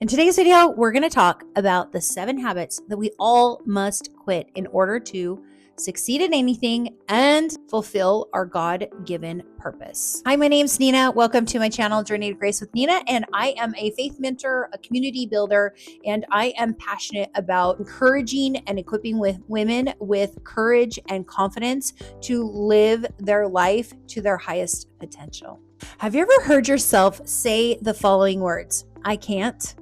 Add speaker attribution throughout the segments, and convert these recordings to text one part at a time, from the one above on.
Speaker 1: In today's video, we're going to talk about the 7 habits that we all must quit in order to succeed in anything and fulfill our God-given purpose. Hi, my name's Nina. Welcome to my channel, Journey to Grace with Nina, and I am a faith mentor, a community builder, and I am passionate about encouraging and equipping with women with courage and confidence to live their life to their highest potential. Have you ever heard yourself say the following words? I can't.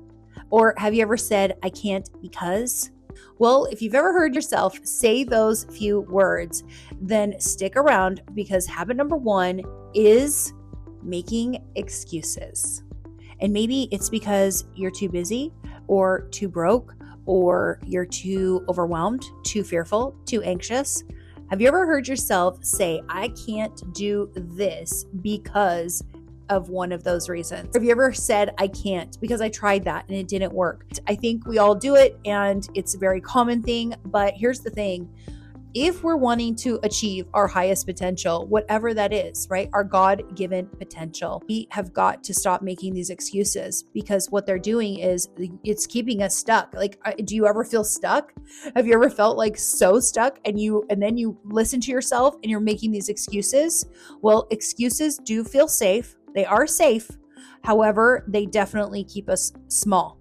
Speaker 1: Or have you ever said, I can't because? Well, if you've ever heard yourself say those few words, then stick around because habit number 1 is making excuses. And maybe it's because you're too busy or too broke or you're too overwhelmed, too fearful, too anxious. Have you ever heard yourself say, I can't do this because of one of those reasons? Have you ever said, I can't because I tried that and it didn't work? I think we all do it and it's a very common thing, but here's the thing. If we're wanting to achieve our highest potential, whatever that is, right? Our God-given potential, we have got to stop making these excuses because what they're doing is it's keeping us stuck. Like, do you ever feel stuck? Have you ever felt like so stuck and then you listen to yourself and you're making these excuses? Well, excuses do feel safe. They are safe. However, they definitely keep us small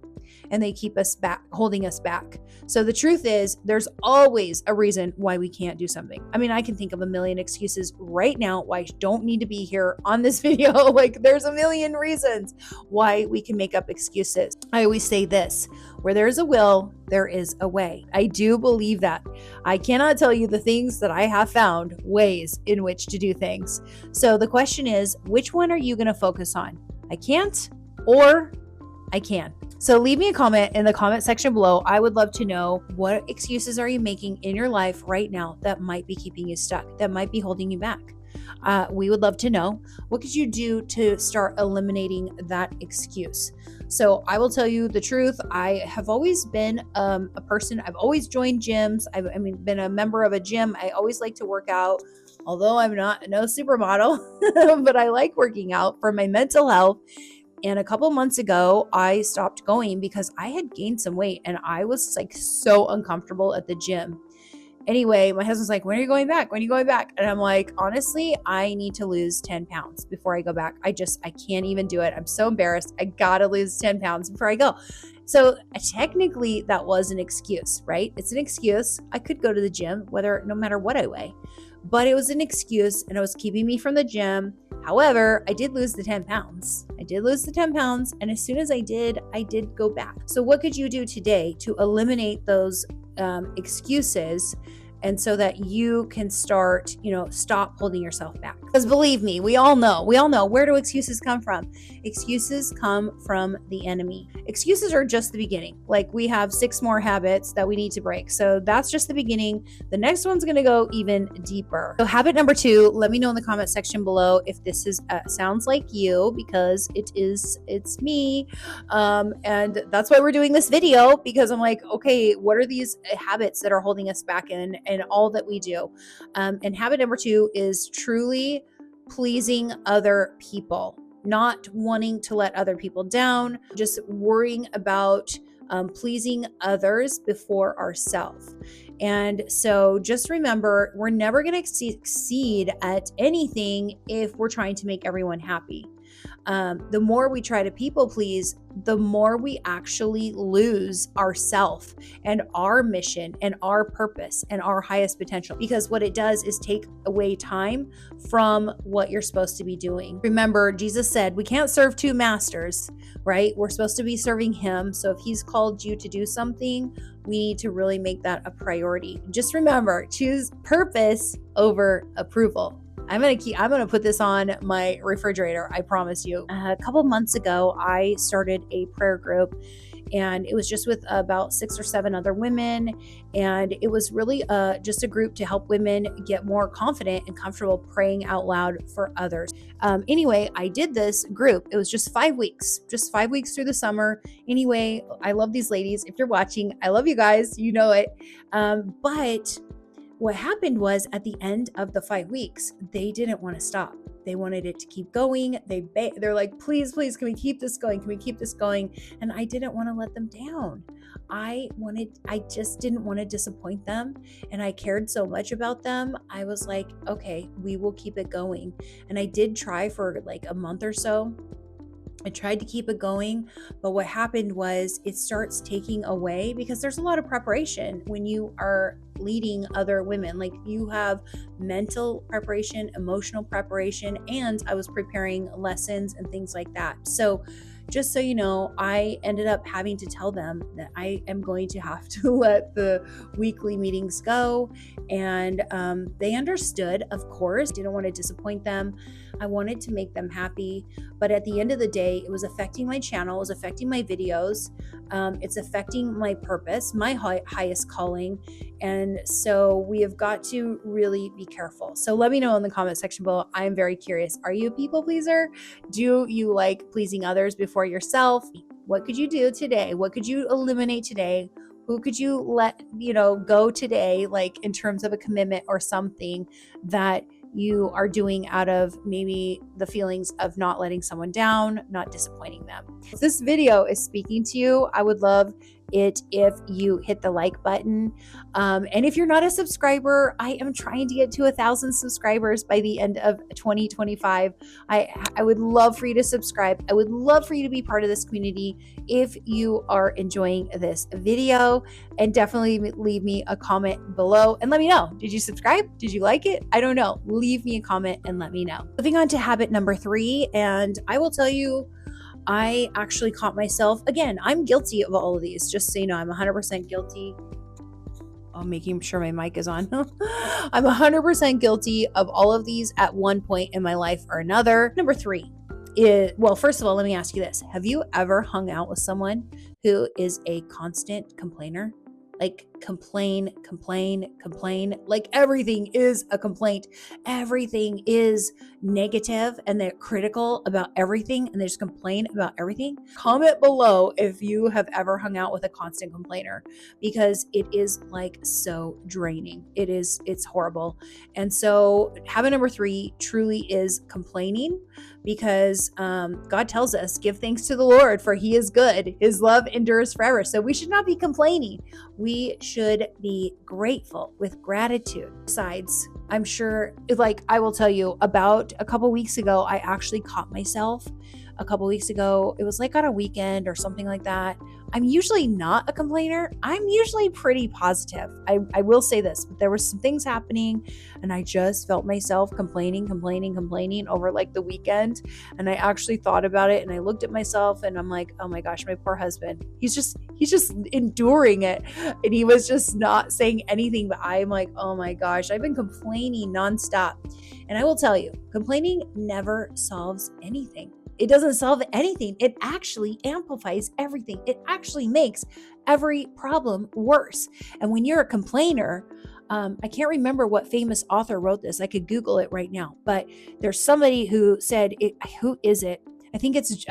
Speaker 1: and they keep us back, holding us back. So the truth is, there's always a reason why we can't do something. I mean, I can think of a million excuses right now why I don't need to be here on this video. Like, there's a million reasons why we can make up excuses. I always say this, where there's a will, there is a way. I do believe that. I cannot tell you the things that I have found ways in which to do things. So the question is, which one are you going to focus on? I can't or I can. So leave me a comment in the comment section below. I would love to know, what excuses are you making in your life right now that might be keeping you stuck, that might be holding you back? We would love to know, what could you do to start eliminating that excuse? So I will tell you the truth. I have always been a person, I've always joined gyms. I've been a member of a gym. I always like to work out, although I'm no supermodel, but I like working out for my mental health. And a couple months ago, I stopped going because I had gained some weight and I was like so uncomfortable at the gym. Anyway, my husband's like, when are you going back? When are you going back? And I'm like, honestly, I need to lose 10 pounds before I go back. I can't even do it. I'm so embarrassed. I gotta lose 10 pounds before I go. So technically that was an excuse, right? It's an excuse. I could go to the gym no matter what I weigh, but it was an excuse and it was keeping me from the gym. However, I did lose the 10 pounds. And as soon as I did go back. So what could you do today to eliminate those excuses, and so that you can start, stop holding yourself back? Because believe me, we all know, where do excuses come from? Excuses come from the enemy. Excuses are just the beginning. Like, we have 6 more habits that we need to break. So that's just the beginning. The next one's going to go even deeper. So habit number 2, let me know in the comment section below if this is sounds like you, because it's me. And that's why we're doing this video, because I'm like, okay, what are these habits that are holding us back in all that we do? And habit number 2 is truly pleasing other people, not wanting to let other people down, just worrying about pleasing others before ourselves. And so just remember, we're never going to succeed at anything if we're trying to make everyone happy. The more we try to people please, the more we actually lose ourself and our mission and our purpose and our highest potential, because what it does is take away time from what you're supposed to be doing. Remember, Jesus said we can't serve 2 masters, right? We're supposed to be serving him. So if he's called you to do something, we need to really make that a priority. Just remember, choose purpose over approval. I'm going to put this on my refrigerator. I promise you. A couple months ago, I started a prayer group, and it was just with about 6 or 7 other women. And it was really just a group to help women get more confident and comfortable praying out loud for others. Anyway, I did this group. It was just 5 weeks through the summer. Anyway, I love these ladies. If you're watching, I love you guys. You know it. But what happened was at the end of the 5 weeks, they didn't want to stop. They wanted it to keep going. They're like, please, can we keep this going? Can we keep this going? And I didn't want to let them down. I just didn't want to disappoint them. And I cared so much about them. I was like, okay, we will keep it going. And I did try for like a month or so. I tried to keep it going, but what happened was it starts taking away, because there's a lot of preparation when you are leading other women. Like, you have mental preparation, emotional preparation, and I was preparing lessons and things like that. So just so you know, I ended up having to tell them that I am going to have to let the weekly meetings go. And they understood, of course. Didn't want to disappoint them. I wanted to make them happy. But at the end of the day, it was affecting my channel, it was affecting my videos. It's affecting my purpose, my highest calling. And so we have got to really be careful. So let me know in the comment section below. I'm very curious. Are you a people pleaser? Do you like pleasing others before yourself? What could you do today? What could you eliminate today? Who could you let, go today, like in terms of a commitment or something that you are doing out of maybe the feelings of not letting someone down, not disappointing them. If this video is speaking to you, I would love it if you hit the like button. And if you're not a subscriber, I am trying to get to 1,000 subscribers by the end of 2025. I would love for you to subscribe. I would love for you to be part of this community if you are enjoying this video, and definitely leave me a comment below and let me know. Did you subscribe? Did you like it? I don't know. Leave me a comment and let me know. Moving on to habit number 3, and I will tell you, I actually caught myself, again, I'm guilty of all of these, just so you know, I'm 100% guilty. I'm making sure my mic is on. I'm 100% guilty of all of these at one point in my life or another. Number 3 is, well, first of all, let me ask you this. Have you ever hung out with someone who is a constant complainer? Like complain. Like everything is a complaint. Everything is negative, and they're critical about everything, and they just complain about everything. Comment below if you have ever hung out with a constant complainer, because it is like so draining. It's horrible. And so habit number 3 truly is complaining, because God tells us, give thanks to the Lord, for he is good. His love endures forever. So we should not be complaining. We should be grateful with gratitude. Besides, I'm sure, like, I will tell you, about a couple weeks ago, I actually caught myself a couple weeks ago. It was like on a weekend or something like that. I'm usually not a complainer. I'm usually pretty positive. I will say this, but there were some things happening, and I just felt myself complaining over like the weekend. And I actually thought about it, and I looked at myself, and I'm like, oh my gosh, my poor husband. He's just enduring it, and he was just not saying anything. But I'm like, oh my gosh, I've been complaining nonstop. And I will tell you, complaining never solves anything. It doesn't solve anything. It actually amplifies everything. It actually makes every problem worse. And when you're a complainer, I can't remember what famous author wrote this. I could Google it right now. But there's somebody who said, who is it? I think it's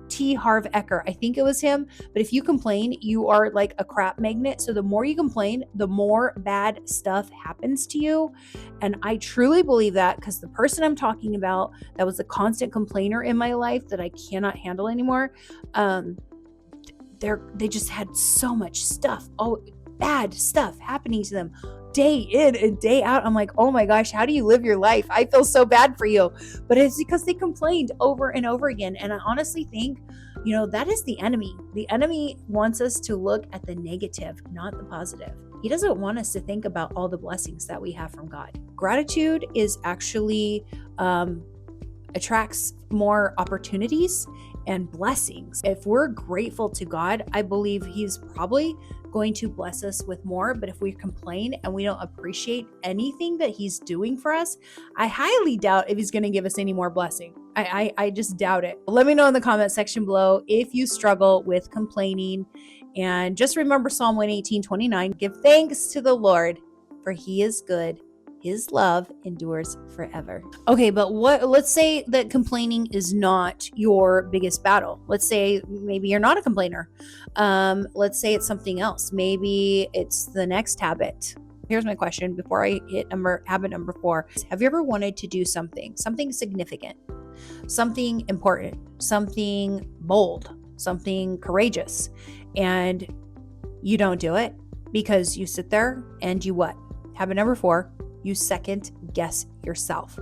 Speaker 1: T. Harv Eker. I think it was him. But if you complain, you are like a crap magnet. So the more you complain, the more bad stuff happens to you. And I truly believe that, because the person I'm talking about that was a constant complainer in my life that I cannot handle anymore, they just had so much stuff, bad stuff happening to them day in and day out. I'm like, oh my gosh, how do you live your life? I feel so bad for you. But it's because they complained over and over again. And I honestly think, that is the enemy. The enemy wants us to look at the negative, not the positive. He doesn't want us to think about all the blessings that we have from God. Gratitude is actually attracts more opportunities and blessings. If we're grateful to God, I believe he's probably going to bless us with more. But if we complain and we don't appreciate anything that he's doing for us, I highly doubt if he's going to give us any more blessing. I just doubt it. Let me know in the comment section below if you struggle with complaining. And just remember Psalm 118:29, give thanks to the Lord, for he is good. His love endures forever. Okay, but let's say that complaining is not your biggest battle. Let's say maybe you're not a complainer. Let's say it's something else. Maybe it's the next habit. Here's my question before I hit habit number 4. Have you ever wanted to do something significant, something important, something bold, something courageous, and you don't do it because you sit there and you what? Habit number 4, you second guess yourself.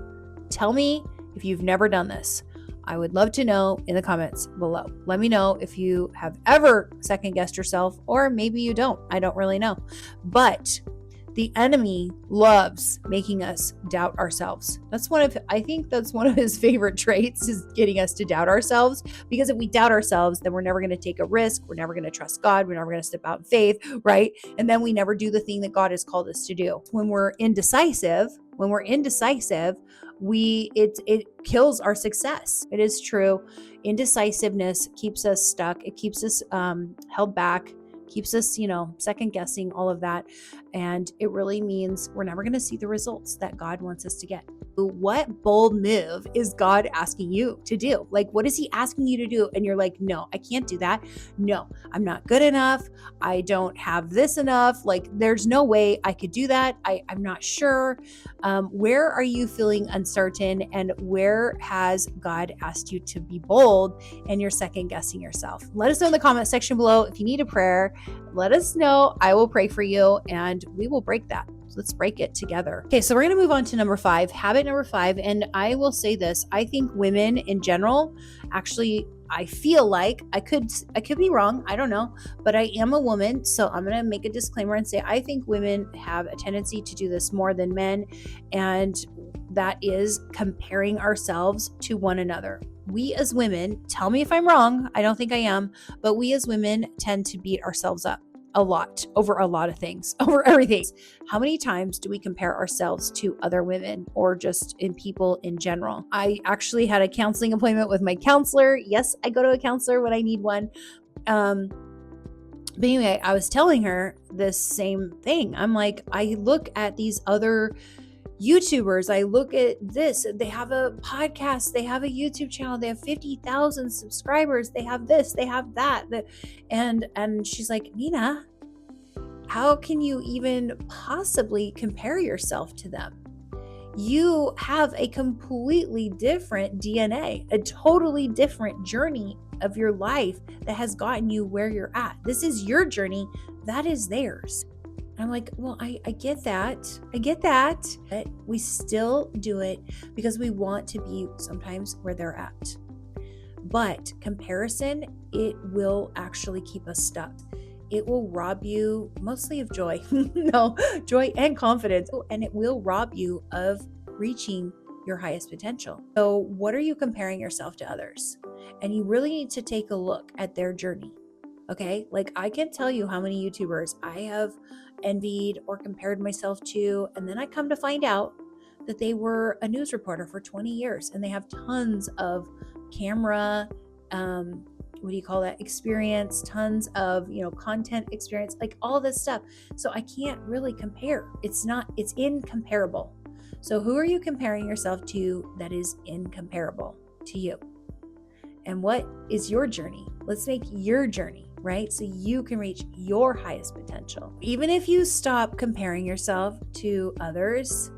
Speaker 1: Tell me if you've never done this. I would love to know in the comments below. Let me know if you have ever second guessed yourself, or maybe you don't. I don't really know. But the enemy loves making us doubt ourselves. I think that's one of his favorite traits, is getting us to doubt ourselves. Because if we doubt ourselves, then we're never going to take a risk. We're never going to trust God. We're never going to step out in faith, right? And then we never do the thing that God has called us to do. When we're indecisive, it kills our success. It is true. Indecisiveness keeps us stuck. It keeps us held back, keeps us, second guessing, all of that. And it really means we're never going to see the results that God wants us to get. What bold move is God asking you to do? Like, what is he asking you to do? And you're like, no, I can't do that. No, I'm not good enough. I don't have this enough. Like, there's no way I could do that. I'm not sure. Where are you feeling uncertain, and where has God asked you to be bold and you're second guessing yourself? Let us know in the comment section below. If you need a prayer, let us know. I will pray for you and we will break that. Let's break it together. Okay, so we're going to move on to number 5, habit number 5. And I will say this, I think women in general, actually, I feel like I could be wrong. I don't know, but I am a woman. So I'm going to make a disclaimer and say, I think women have a tendency to do this more than men. And that is comparing ourselves to one another. We as women, tell me if I'm wrong, I don't think I am, but we as women tend to beat ourselves up a lot over a lot of things, over everything. How many times do we compare ourselves to other women, or just in people in general? I actually had a counseling appointment with my counselor. Yes, I go to a counselor when I need one. But anyway, I was telling her this same thing. I'm like, I look at these other YouTubers, I look at this, they have a podcast, they have a YouTube channel, they have 50,000 subscribers, they have this, they have that. And she's like, Nina, how can you even possibly compare yourself to them? You have a completely different DNA, a totally different journey of your life that has gotten you where you're at. This is your journey, that is theirs. I'm like, well, I get that. But we still do it because we want to be sometimes where they're at. But comparison, it will actually keep us stuck. It will rob you mostly of joy. No, joy and confidence. And it will rob you of reaching your highest potential. So what are you comparing yourself to others? And you really need to take a look at their journey. Okay, like I can tell you how many YouTubers I have envied or compared myself to, and then I come to find out that they were a news reporter for 20 years and they have tons of camera, experience, tons of, content experience, like all this stuff. So I can't really compare. It's incomparable. So who are you comparing yourself to that is incomparable to you? And what is your journey? Let's make your journey, right? So you can reach your highest potential. Even if you stop comparing yourself to others,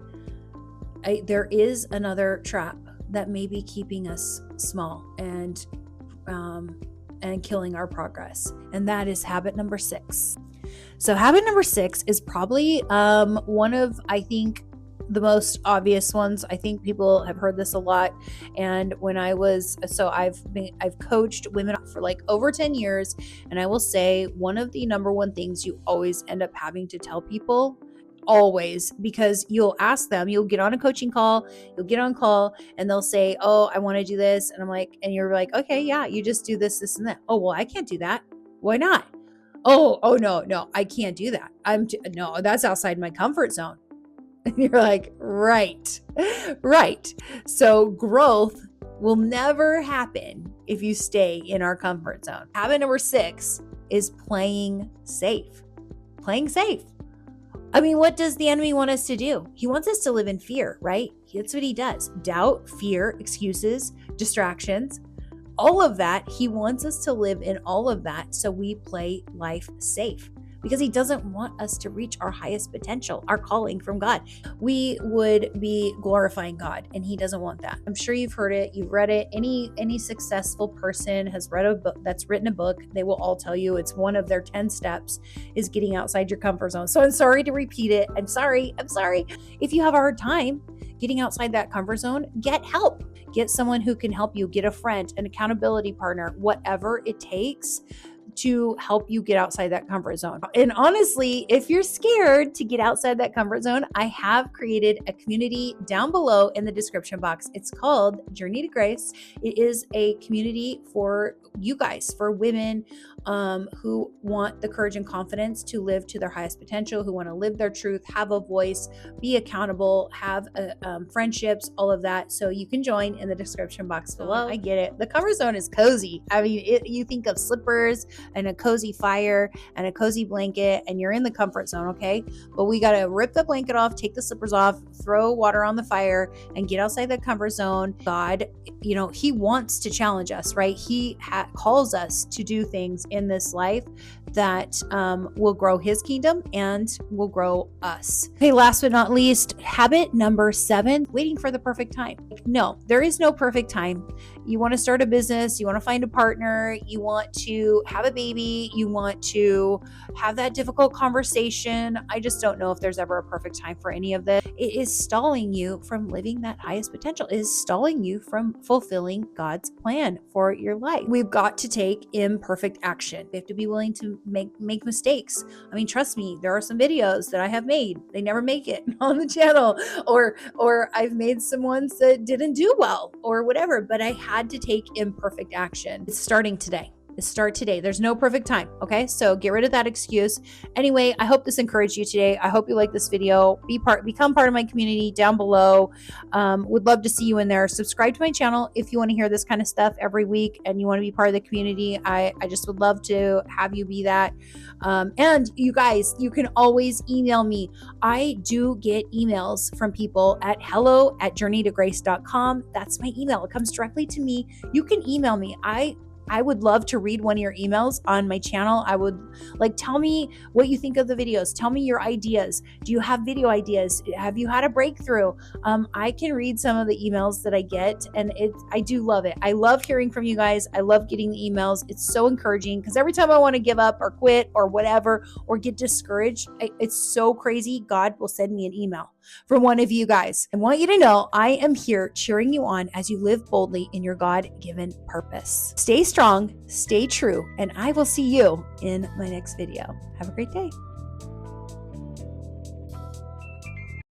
Speaker 1: there is another trap that may be keeping us small and killing our progress. And that is habit number 6. So habit number 6 is probably one of, I think, the most obvious ones. I think people have heard this a lot. And I've coached women for like over 10 years. And I will say one of the number one things you always end up having to tell people, always, because you'll ask them, you'll get on a coaching call, and they'll say, oh, I want to do this. And I'm like, and you're like, okay, yeah, you just do this, this, and that. Oh, well, I can't do that. Why not? Oh, no, I can't do that. No, that's outside my comfort zone. And you're like, right. So growth will never happen if you stay in our comfort zone. Habit number 6 is playing safe. I mean, what does the enemy want us to do? He wants us to live in fear, right? That's what he does. Doubt, fear, excuses, distractions, all of that. He wants us to live in all of that. So we play life safe. because he doesn't want us to reach our highest potential, our calling from God. We would be glorifying God, and he doesn't want that. I'm sure you've heard it, you've read it. Any successful person has read a book, that's written a book. They will all tell you it's one of their 10 steps is getting outside your comfort zone. So I'm sorry to repeat it. I'm sorry. If you have a hard time getting outside that comfort zone, get help. Get someone who can help you. Get a friend, an accountability partner, whatever it takes to help you get outside that comfort zone. And honestly, if you're scared to get outside that comfort zone, I have created a community down below in the description box. It's called Journey to Grace. It is a community for you guys, for women who want the courage and confidence to live to their highest potential, who want to live their truth, have a voice, be accountable, have friendships, all of that. So you can join in the description box below. I get it. The comfort zone is cozy. I mean, you think of slippers and a cozy fire and a cozy blanket, and you're in the comfort zone, okay? But we got to rip the blanket off, take the slippers off, throw water on the fire, and get outside the comfort zone. God, he wants to challenge us, right? He calls us to do things in this life that will grow his kingdom and will grow us. Okay, last but not least, habit number 7, waiting for the perfect time. No, there is no perfect time. You want to start a business, you want to find a partner, you want to have a baby, you want to have that difficult conversation. I just don't know if there's ever a perfect time for any of this. It is stalling you from living that highest potential. It is stalling you from fulfilling God's plan for your life. We've got to take imperfect action. We have to be willing to make mistakes. I mean, trust me, there are some videos that I have made. They never make it on the channel, or I've made some ones that didn't do well or whatever, but I had to take imperfect action. It's starting today. Start today. There's no perfect time. Okay. So get rid of that excuse. Anyway, I hope this encouraged you today. I hope you like this video. Become part of my community down below. Would love to see you in there. Subscribe to my channel if you want to hear this kind of stuff every week and you want to be part of the community. I just would love to have you be that. And you guys, you can always email me. I do get emails from people at hello@journeytograce.com. That's my email. It comes directly to me. You can email me. I would love to read one of your emails on my channel. I would tell me what you think of the videos. Tell me your ideas. Do you have video ideas? Have you had a breakthrough? I can read some of the emails that I get, and I do love it. I love hearing from you guys. I love getting the emails. It's so encouraging because every time I want to give up or quit or whatever, or get discouraged, it's so crazy. God will send me an email from one of you guys. I want you to know I am here cheering you on as you live boldly in your God-given purpose. Stay strong, stay true, and I will see you in my next video. Have a great day.